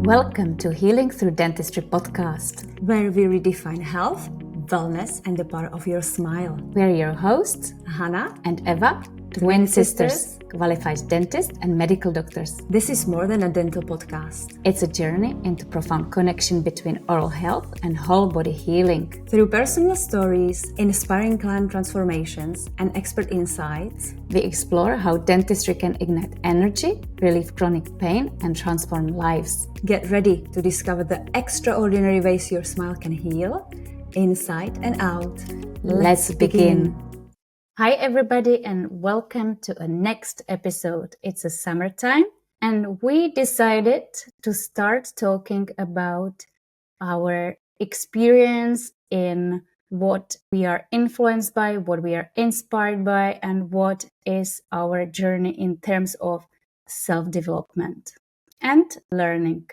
Welcome to Healing Through Dentistry podcast, where we redefine health, wellness, and the power of your smile. We're your hosts, Hanna and Eva, twin sisters, qualified dentists and medical doctors. This is more than a dental podcast. It's a journey into profound connection between oral health and whole body healing. Through personal stories, inspiring client transformations, and expert insights, we explore how dentistry can ignite energy, relieve chronic pain, and transform lives. Get ready to discover the extraordinary ways your smile can heal, inside and out. Let's begin. Hi everybody and welcome to a next episode. It's a summertime and we decided to start talking about our experience in what we are influenced by, what we are inspired by, and what is our journey in terms of self-development and learning.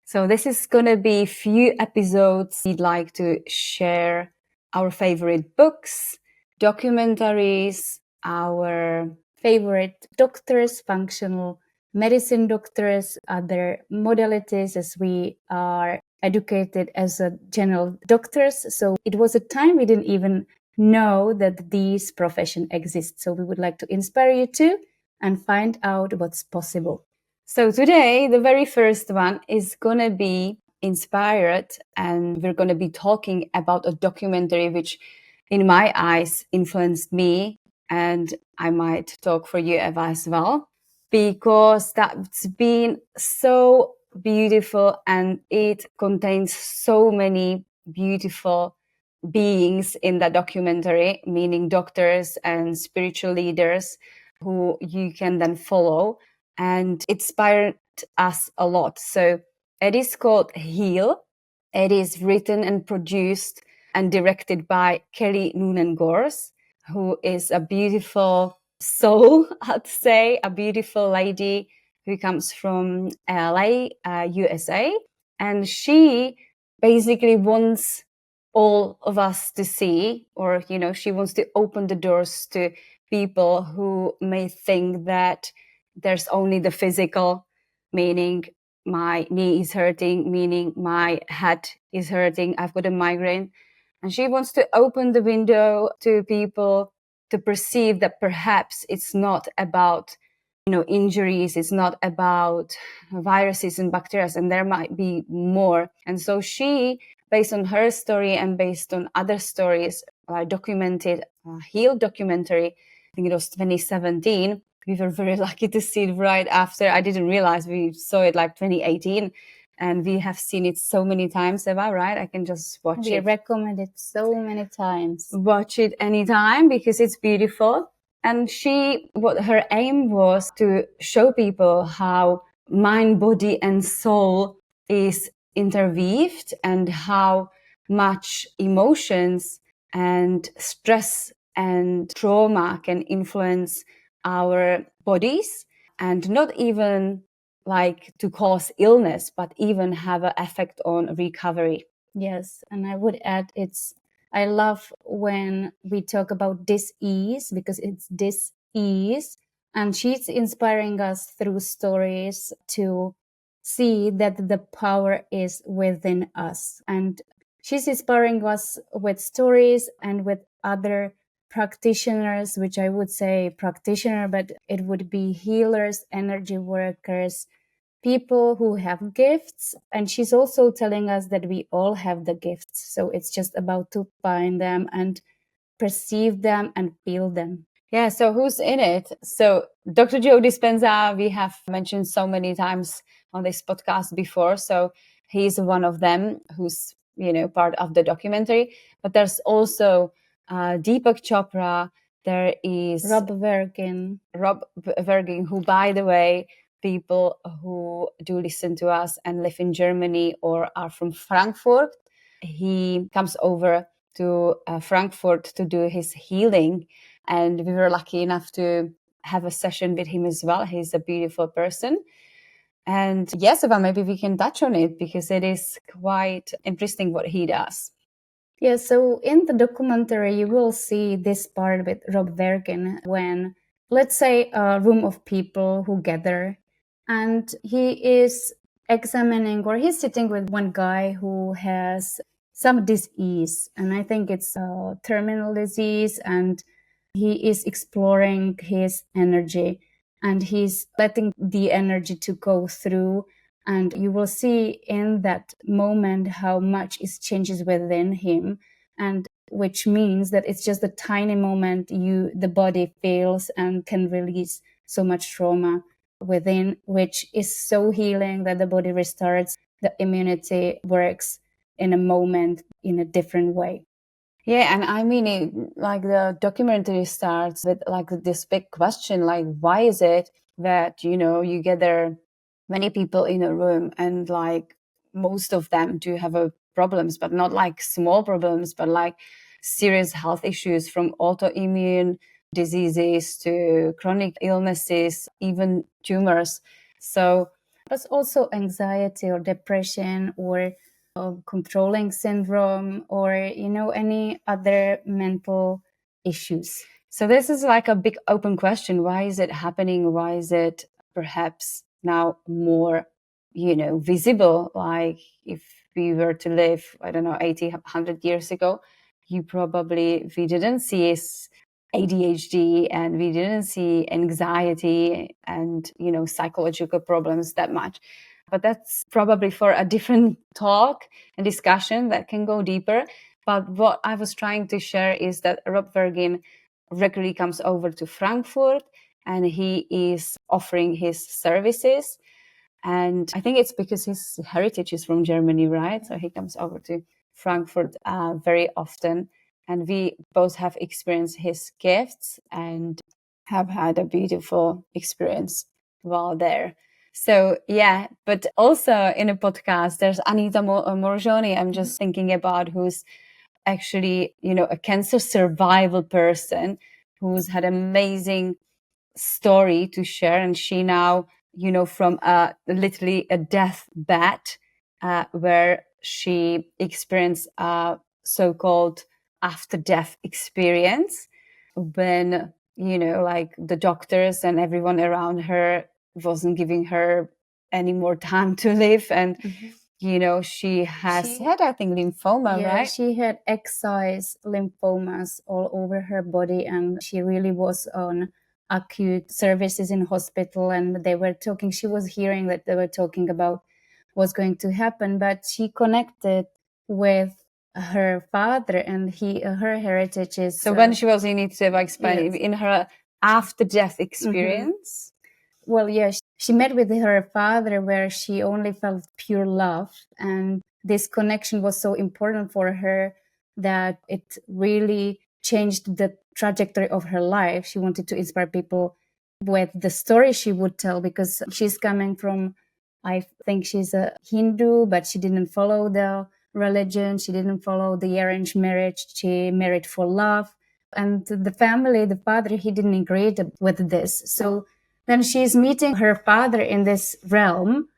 So this is going to be a few episodes. We'd like to share our favorite books, documentaries, our favorite doctors, functional medicine doctors, other modalities, as we are educated as a general doctors. So it was a time we didn't even know that these professions exist. So we would like to inspire you too and find out what's possible. So today, the very first one is going to be inspired, and we're going to be talking about a documentary which in my eyes influenced me, and I might talk for you, Eva, as well, because that's been so beautiful and it contains so many beautiful beings in that documentary, meaning doctors and spiritual leaders who you can then follow, and inspired us a lot. So it is called Heal. It is written and produced and directed by Kelly Noonan Gores, who is a beautiful soul, I'd say, a beautiful lady who comes from LA, USA. And she basically wants all of us to see, or, she wants to open the doors to people who may think that there's only the physical, meaning my knee is hurting, meaning my head is hurting, I've got a migraine. And she wants to open the window to people to perceive that perhaps it's not about, injuries, it's not about viruses and bacteria, and there might be more. And so she, based on her story and based on other stories, documented a Heal documentary. I think it was 2017. We were very lucky to see it right after. I didn't realize we saw it like 2018. And we have seen it so many times, Eva, right? I can just watch it. We recommend it so many times. Watch it anytime because it's beautiful. And what her aim was to show people how mind, body, and soul is interweaved, and how much emotions and stress and trauma can influence our bodies, and not even like to cause illness, but even have an effect on recovery. Yes, and I would add I love when we talk about dis-ease, because it's dis-ease, and she's inspiring us through stories to see that the power is within us. And she's inspiring us with stories and with other practitioners, which I would say practitioner, but it would be healers, energy workers, people who have gifts. And she's also telling us that we all have the gifts. So it's just about to find them and perceive them and feel them. Yeah, so who's in it? So Dr. Joe Dispenza, we have mentioned so many times on this podcast before. So he's one of them who's, part of the documentary. But there's also Deepak Chopra. There is Rob Vergin, who, by the way, people who do listen to us and live in Germany or are from Frankfurt, he comes over to Frankfurt to do his healing. And we were lucky enough to have a session with him as well. He's a beautiful person. And yes, Eva, maybe we can touch on it because it is quite interesting what he does. Yeah, so in the documentary, you will see this part with Rob Vergin when, let's say, a room of people who gather, and he is examining, or he's sitting with one guy who has some disease, and I think it's a terminal disease, and he is exploring his energy, and he's letting the energy to go through, and you will see in that moment how much is changes within him, and which means that it's just a tiny moment the body feels and can release so much trauma within, which is so healing that the body restarts, the immunity works in a moment in a different way. Yeah, and I mean, like the documentary starts with like this big question, like why is it that you gather many people in a room and like most of them do have problems, but not like small problems, but like serious health issues from autoimmune diseases to chronic illnesses, even tumors. So, but also anxiety or depression or controlling syndrome or any other mental issues. So this is like a big open question. Why is it happening? Why is it perhaps now more, visible? Like if we were to live, I don't know, 80, 100 years ago, we didn't see ADHD and we didn't see anxiety and, psychological problems that much. But that's probably for a different talk and discussion that can go deeper. But what I was trying to share is that Rob Vergin regularly comes over to Frankfurt and he is offering his services. And I think it's because his heritage is from Germany, right? So he comes over to Frankfurt very often. And we both have experienced his gifts and have had a beautiful experience while there. So, yeah, but also in a podcast, there's Anita Morjoni, I'm just thinking about, who's actually, a cancer survival person who's had amazing story to share. And she now, from literally a deathbed, where she experienced a so-called after-death experience when, like the doctors and everyone around her wasn't giving her any more time to live. And she had, I think, lymphoma, yeah, right? She had excised lymphomas all over her body, and she really was on acute services in hospital. And she was hearing that they were talking about what's going to happen, but she connected with her father, and her heritage is. So when she was in it, Yes. in her after-death experience. Well, yeah, she met with her father where she only felt pure love. And this connection was so important for her that it really changed the trajectory of her life. She wanted to inspire people with the story she would tell, because she's coming from, I think she's a Hindu, but she didn't follow the religion. She didn't follow the arranged marriage. She married for love. And the family, the father, he didn't agree with this. So then she's meeting her father in this realm,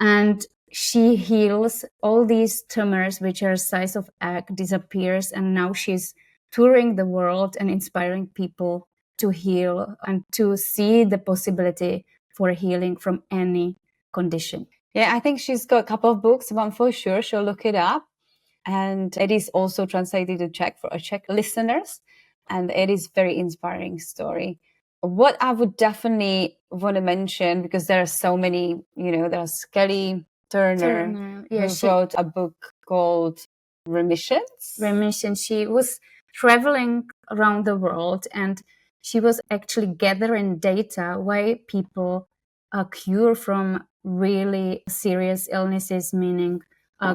and she heals all these tumors, which are size of egg, disappears. And now she's touring the world and inspiring people to heal and to see the possibility for healing from any condition. Yeah, I think she's got a couple of books, one for sure. She'll look it up. And it is also translated to Czech for Czech listeners. And it is very inspiring story. What I would definitely want to mention, because there are so many, there's Kelly Turner, Yeah, who wrote a book called Remission. She was traveling around the world, and she was actually gathering data why people cure from really serious illnesses, meaning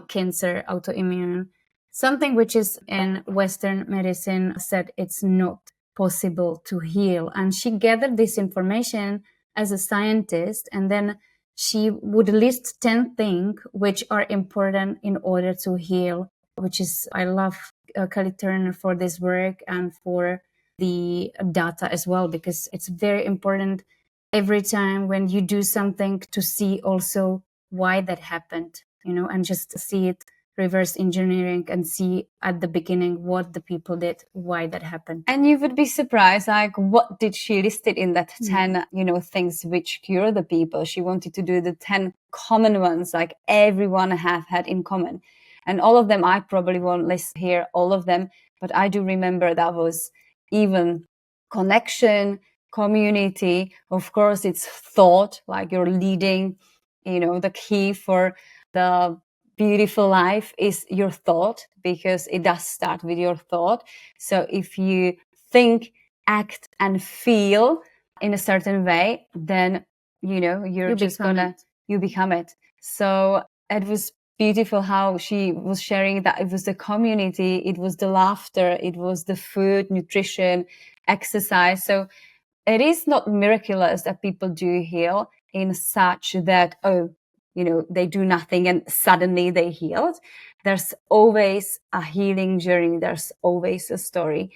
cancer, autoimmune, something which is in Western medicine said it's not possible to heal. And she gathered this information as a scientist, and then she would list 10 things which are important in order to heal, which is, I love Kelly Turner for this work and for the data as well, because it's very important every time when you do something to see also why that happened, and just see it reverse engineering and see at the beginning what the people did, why that happened. And you would be surprised, like, what did she listed in that 10, things which cure the people? She wanted to do the 10 common ones, like everyone have had in common. And all of them, I probably won't list here all of them, but I do remember that was even connection, community. Of course, it's thought, like you're leading, the key for the beautiful life is your thought, because it does start with your thought. So if you think, act, and feel in a certain way, then you're just gonna you become it. So it was beautiful how she was sharing that it was the community, it was the laughter, it was the food, nutrition, exercise. So it is not miraculous that people do heal in such that, they do nothing and suddenly they healed. There's always a healing journey. There's always a story.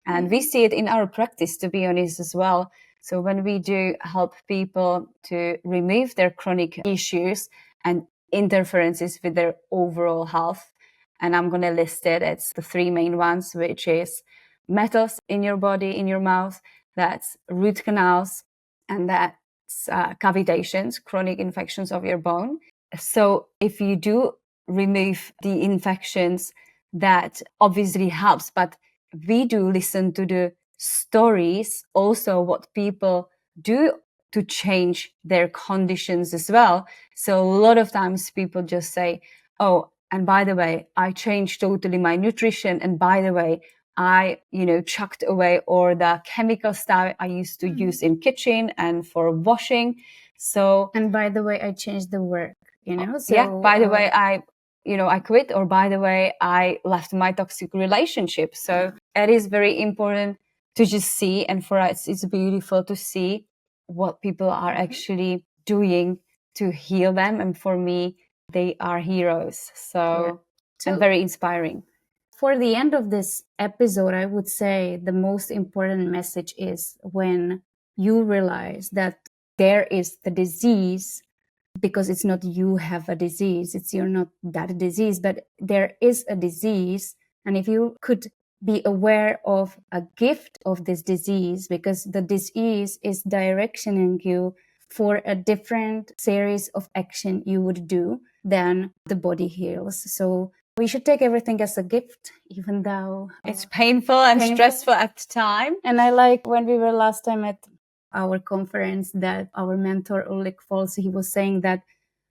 And we see it in our practice, to be honest, as well. So when we do help people to remove their chronic issues and interferences with their overall health, and I'm going to list it, it's the 3 main ones, which is metals in your body, in your mouth, that's root canals, and that's cavitations, chronic infections of your bone. So if you do remove the infections, that obviously helps, but we do listen to the stories also, what people do to change their conditions as well. So a lot of times people just say, oh, and by the way, I changed totally my nutrition, and by the way, I, chucked away all the chemical stuff I used to use in kitchen and for washing. So, and by the way, I changed the work, So, yeah, by the way, I quit, or by the way, I left my toxic relationship. So it is very important to just see. And for us, it's beautiful to see what people are actually doing to heal them. And for me, they are heroes. So, and very inspiring. For the end of this episode, I would say the most important message is when you realize that there is the disease, because it's not you have a disease, you're not that disease, but there is a disease. And if you could be aware of a gift of this disease, because the disease is directioning you for a different series of action you would do, then the body heals. So we should take everything as a gift, even though it's painful and stressful at the time. And I like when we were last time at our conference that our mentor Ulrich Fols, he was saying that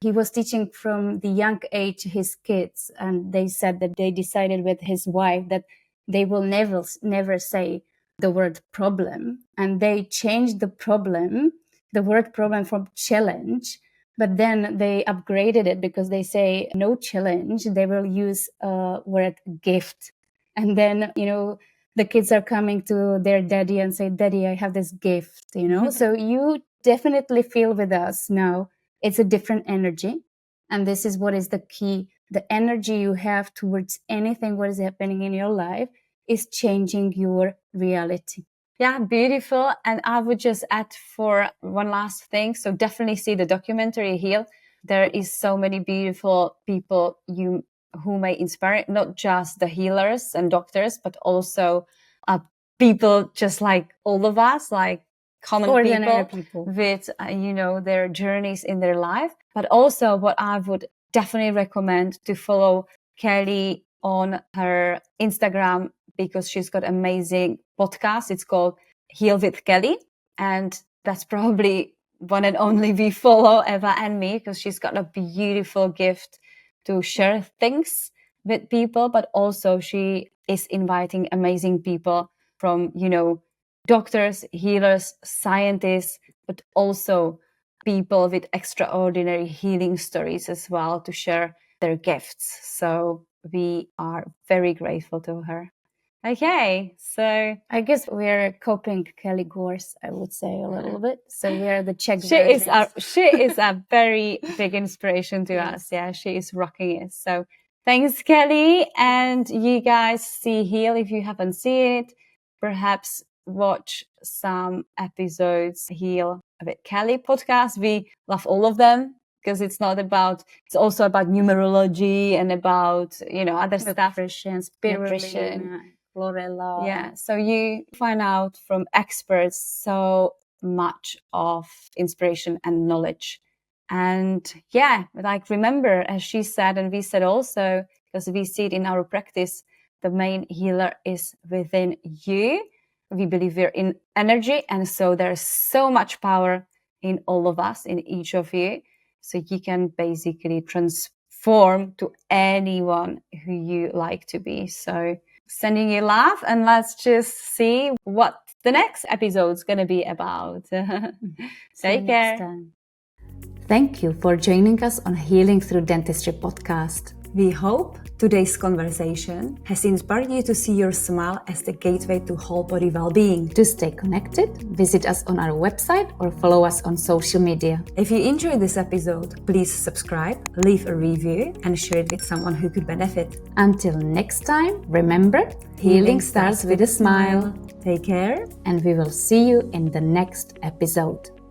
he was teaching from the young age his kids, and they said that they decided with his wife that they will never say the word problem, and they changed the word problem from challenge. But then they upgraded it, because they say no challenge, they will use word gift. And then, the kids are coming to their daddy and say, Daddy, I have this gift, So you definitely feel with us now, it's a different energy. And this is what is the key. The energy you have towards anything what is happening in your life is changing your reality. Yeah, beautiful. And I would just add for one last thing. So definitely see the documentary Heal. There is so many beautiful people who may inspire, not just the healers and doctors, but also people just like all of us, like common ordinary people with, their journeys in their life. But also what I would definitely recommend to follow Kelly on her Instagram, because she's got amazing podcast. It's called Heal with Kelly. And that's probably one and only we follow, Eva and me, because she's got a beautiful gift to share things with people, but also she is inviting amazing people from, doctors, healers, scientists, but also people with extraordinary healing stories as well to share their gifts. So we are very grateful to her. Okay, so I guess we're copying Kelly Gores, I would say a little bit. So we are the Czech she is a very big inspiration to us. Yeah, she is rocking it. So thanks, Kelly. And you guys see Heal if you haven't seen it. Perhaps watch some episodes Heal with Kelly podcast. We love all of them. because it's also about numerology and about, other stuff. Nutrition, Nutrition. spirulina, chlorella. Yeah, so you find out from experts so much of inspiration and knowledge. And yeah, like remember, as she said, and we said also, because we see it in our practice, the main healer is within you. We believe we're in energy, and so there's so much power in all of us, in each of you. So you can basically transform to anyone who you like to be. So sending you love, and let's just see what the next episode's going to be about. Take care. Next time. Thank you for joining us on Healing Through Dentistry podcast. We hope today's conversation has inspired you to see your smile as the gateway to whole body well-being. To stay connected, visit us on our website or follow us on social media. If you enjoyed this episode, please subscribe, leave a review, and share it with someone who could benefit. Until next time, remember, healing starts with a smile. Take care, and we will see you in the next episode.